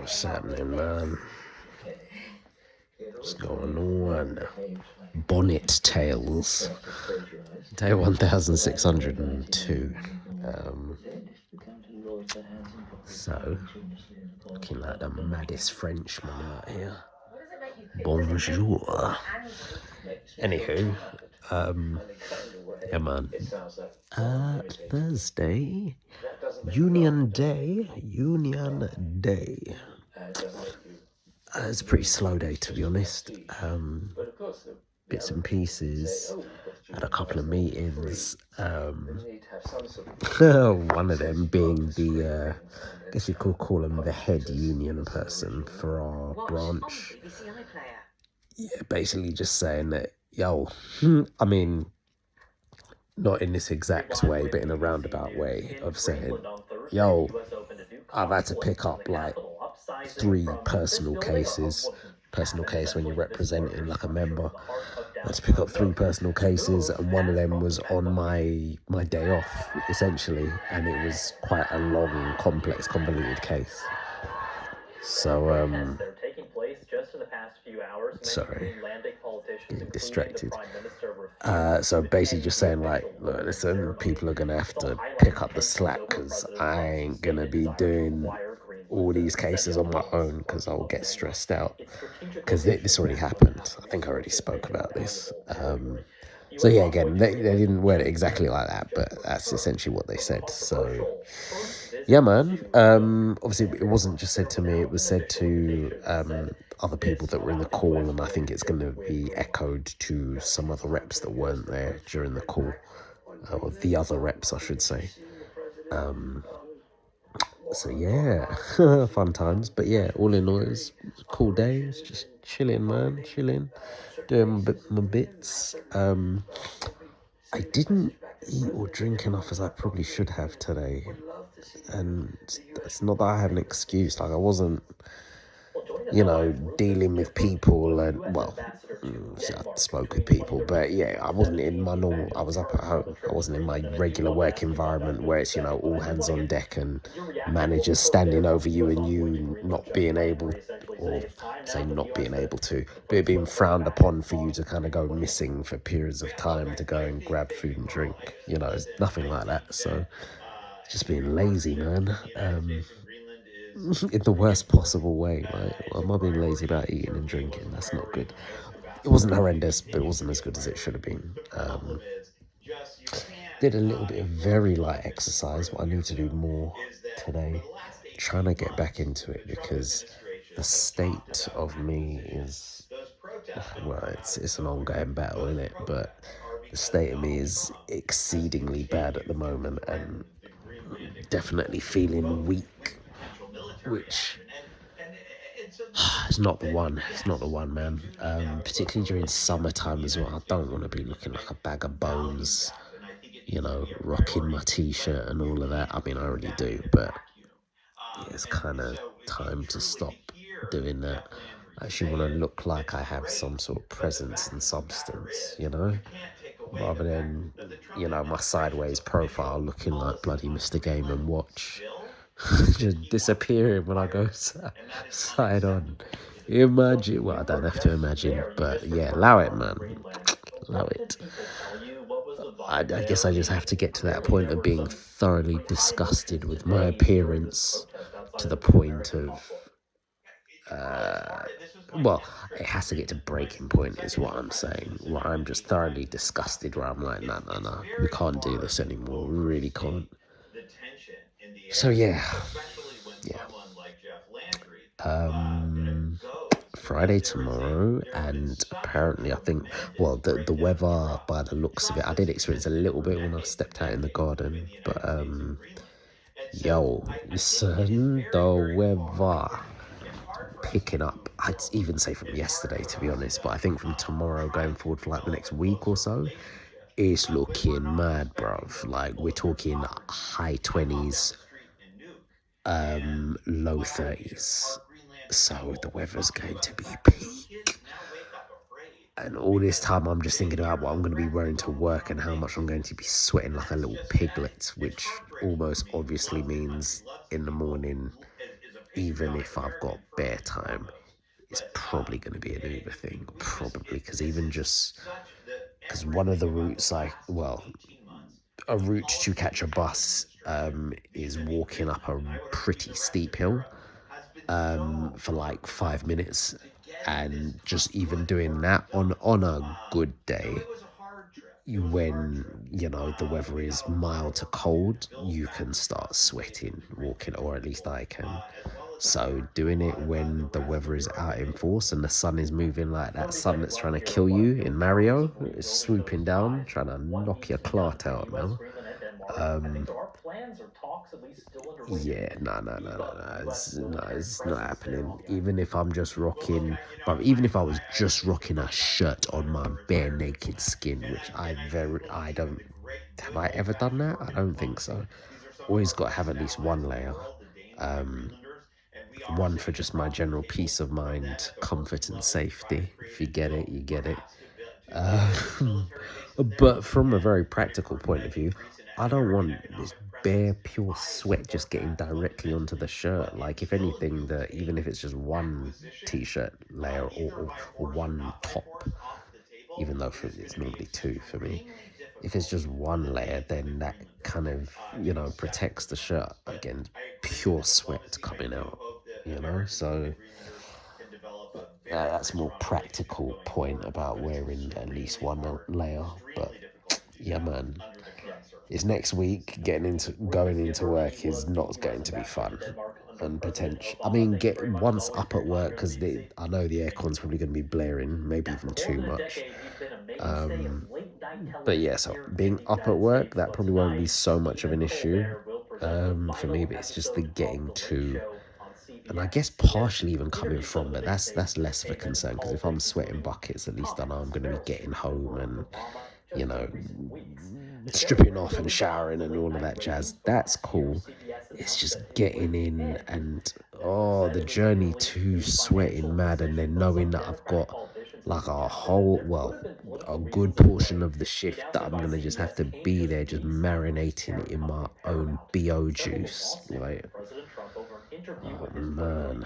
What's happening, man? What's going on? Bonnet Tales. Day 1602. So, looking like the maddest Frenchman out here. Bonjour. Anywho, yeah, man. Thursday. Union Day. It's a pretty slow day, to be honest. Bits and pieces. Had a couple of meetings. One of them being the, I guess you could call him the head union person for our branch. Yeah, basically just saying that, yo, I mean, not in this exact way, but in a roundabout way of saying, yo, I've had to pick up like 3 personal cases. Personal case when you're representing like a member. I had to pick up 3 personal cases, and one of them was on my day off, essentially, and it was quite a long, complex, convoluted case. So, sorry, getting distracted. So basically just saying like, look, listen, people are going to have to pick up the slack because I ain't going to be doing all these cases on my own because I'll get stressed out. Because this already happened. I think I already spoke about this. So yeah, again, they didn't word it exactly like that, but that's essentially what they said. So yeah, man. Obviously, it wasn't just said to me; it was said to other people that were in the call, and I think it's going to be echoed to some other reps that weren't there during the call, or the other reps, I should say. So yeah, fun times. But yeah, all in all, it's a cool day. It's just chilling, man, chilling, doing my bits. I didn't eat or drink enough as I probably should have today, and it's not that I have an excuse. Like I wasn't, dealing with people and, well, I spoke with people, but yeah, I wasn't in my normal, I was up at home. I wasn't in my regular work environment where it's, all hands on deck and managers standing over you and you not being able, or say not being able to, but it being frowned upon for you to kind of go missing for periods of time to go and grab food and drink. It's nothing like that. So just being lazy, man. In the worst possible way, right? Well, I'm not being lazy about eating and drinking. That's not good. It wasn't horrendous, but it wasn't as good as it should have been. Did a little bit of very light exercise, but I need to do more today. Trying to get back into it because the state of me is, well, it's an ongoing battle, isn't it? But the state of me is exceedingly bad at the moment and definitely feeling weak, which it's not the one. It's not the one, man. Particularly during summertime as well. I don't want to be looking like a bag of bones, rocking my t-shirt and all of that. I mean, I already do, but yeah, it's kind of time to stop doing that. I actually want to look like I have some sort of presence and substance, rather than, my sideways profile looking like bloody Mr. Game & Watch. Just disappearing when I go side on. Imagine, well, I don't have to imagine, but yeah, allow it, man. Allow it. I guess I just have to get to that point of being thoroughly disgusted with my appearance to the point of, well, it has to get to breaking point is what I'm saying, where I'm just thoroughly disgusted, where I'm like, no, we can't do this anymore, we really can't. So yeah. Friday tomorrow, and apparently I think, well, the weather, by the looks of it, I did experience a little bit when I stepped out in the garden, but yo, listen, the weather picking up. I'd even say from yesterday, to be honest, but I think from tomorrow going forward for like the next week or so, it's looking mad, bruv. Like, we're talking high 20s, low 30s. So the weather's going to be peak. And all this time I'm just thinking about what I'm going to be wearing to work and how much I'm going to be sweating like a little piglet, which almost obviously means in the morning even if I've got bare time, it's probably going to be an Uber thing, probably, because even just because one of the routes a route to catch a bus is walking up a pretty steep hill for like 5 minutes, and just even doing that on a good day, when the weather is mild to cold, you can start sweating walking, or at least I can. So doing it when the weather is out in force and the sun is moving, like that sun that's trying to kill you in Mario, is swooping down, trying to knock your clot out, man. Um, yeah, no, no, no, no, no. It's not happening. Even if I'm just rocking, but even if I was just rocking a shirt on my bare naked skin, which I don't, have I ever done that? I don't think so. Always got to have at least one layer. Um, One for just my general peace of mind, comfort and safety. If you get it, you get it. Um, but from a very practical point of view, I don't want this bare pure sweat just getting directly onto the shirt. Like, if anything, even if it's just one t-shirt layer, or one top, even though it's normally two for me. If it's just one layer, then that kind of, protects the shirt against pure sweat coming out, So that's a more practical point about wearing at least one layer. But yeah, man, it's next week. Going into work is not going to be fun. And potential, I mean, get once up at work, because I know the aircon's probably going to be blaring, maybe even too much. Um, but yeah, so being up at work, that probably won't be so much of an issue for me. But it's just the getting to, and I guess partially even coming from, but that's less of a concern, because if I'm sweating buckets, at least I know I'm going to be getting home and you know stripping off and showering and all of that jazz. That's cool. It's just getting in, and the journey to sweating mad, and then knowing that I've got like a good portion of the shift that I'm gonna just have to be there, just marinating it in my own BO juice. Like, oh man.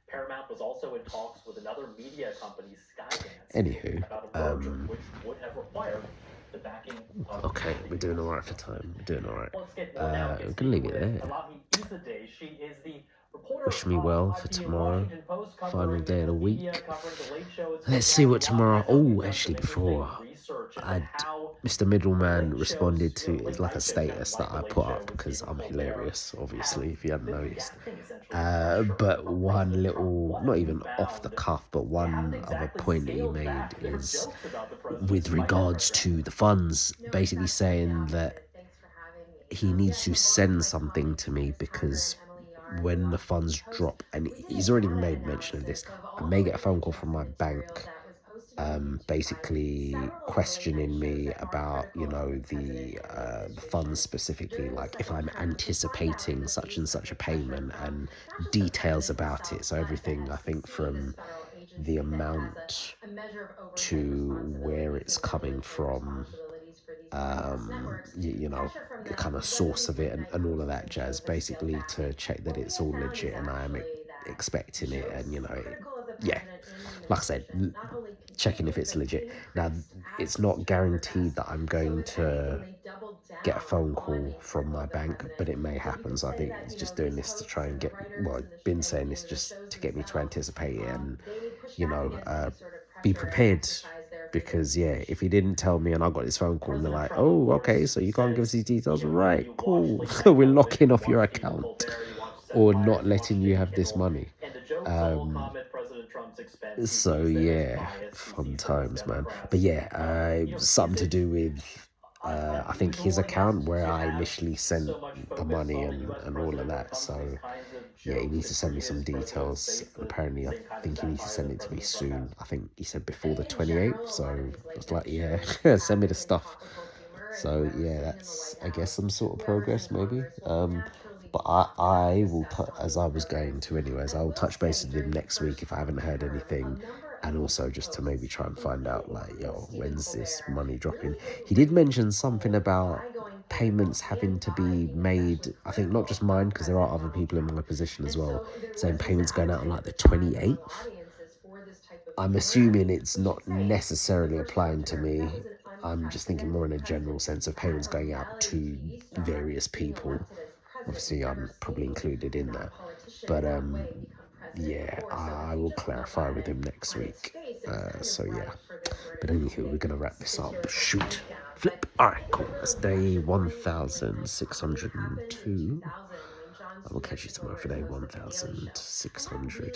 Paramount was also in talks with another media company, Skydance, Anywho, about a merger which would have required the backing of okay, we're Disney. doing all right for time. We're doing all right. Let's get more now. We're Get gonna leave speaking it with there. Alami Izzadeh. She is the reporter Wish me well for at the tomorrow. Washington Post Final covering day of the media, week. covering the Late Show. It's Let's looked see at what a lot. tomorrow. I know Oh, you've done actually, some interesting before research into I, how Mr. the Middleman late responded shows, to, late it's like a night shows, status that like the I Late put Show up with because Stephen I'm Colbert, hilarious, have obviously, if you hadn't been noticed. reacting essentially to pressure But from one President Trump. little, What not have you even off the found? cuff, but They haven't one other exactly point that he scaled made back their is jokes about the president with despite that regards pressure. to the funds, No, basically exactly. saying Yeah. that Thanks for having me. he Yeah, needs to so both of send my something colleagues, to me, Candace Parker because and Emily Yard, the when the Washington funds Post, drop, and we did a he's already data made mention of this, analysis of I all may the get a phone Late call Show from my material bank, that was posted on YouTube by basically several of the late night questioning shows me that are about, critical to the president and the the funds administration. specifically, During the like if second I'm term, despite that anticipating such and such a significant pressure payment, from and not just the details president about himself, it. So but the everything, I think, FCC, this from federal the agency that has amount a measure of oversight to where responsibilities it's and coming regulatory from, responsibilities for these broadcast networks. Pressure from the them kind of limiting source of it, late night and all of hosts that and jazz, shows have scaled basically back. to check that What we it's have all found is legit and I am actually that expecting it, and jokes critical of the yeah, president and the like I said, administration not only checking if continued it's but legit. Now, increased as it's this not term guaranteed progressed. that I'm So going if anything, to they doubled get a down phone on call being from critical my of the bank, president. but it may So you happen. could So I say think that, he's you know, just doing these this to hosts try and and the get, well, writers I've and been saying this the just shows to get me to themselves, anticipate it, and, they pushed you back know, against any sort of be pressure and prepared, exercised their freedom of because yeah, speech. if he didn't tell me and I got this phone call and they're President like, Trump, of oh, okay, course, so you can't give us says these details, he didn't want right? you to watch Cool. late night We're television. locking You off your watch Stephen account, Colbert, you watch Seth or not Meyers, you watch letting you Jimmy have this Kimmel, money. and the jokes all Um, come at President Trump's expense. He so sees them as yeah, biased. He fun sees them as times, man. But Democrats. yeah, Is something to it do with I think his unusual, I guess, account where to I have initially sent so much the focus money on a and U.S. all of president when it that. comes to these So kinds of yeah, he jokes needs to and send me some previous presidents details. faced the Apparently, I same kind of think he needs to satire send that it to me President Trump has? soon. I think he said before the In 28th. general, a So lot of his I late was like, night yeah, shows send me have the been stuff. topical humor, and So whoever's yeah, sitting in the that's, White I guess, House, some sort of whoever's progress in maybe. Congress will naturally But be I talked about and I will discussed on as these I was going programs. to anyways. I I'll will touch base say with him during the next week first if I haven't heard term, a anything, number of and these also just to maybe hosts, try and find out, including like, yo, Stephen when's this Colbert, money dropping. really didn't He did bring mention something home about why going payments having to be made, I think not just mine, because there are other people in my position as well, saying payments going out on like the 28th. I'm assuming it's not necessarily applying to me. I'm just thinking more in a general sense of payments going out to various people. Obviously, I'm probably included in that. But yeah, I will clarify with him next week. So yeah. But anywho, we're gonna wrap this up. Shoot. Flip. Alright, cool. That's day 1602. I will catch you tomorrow for day 1603.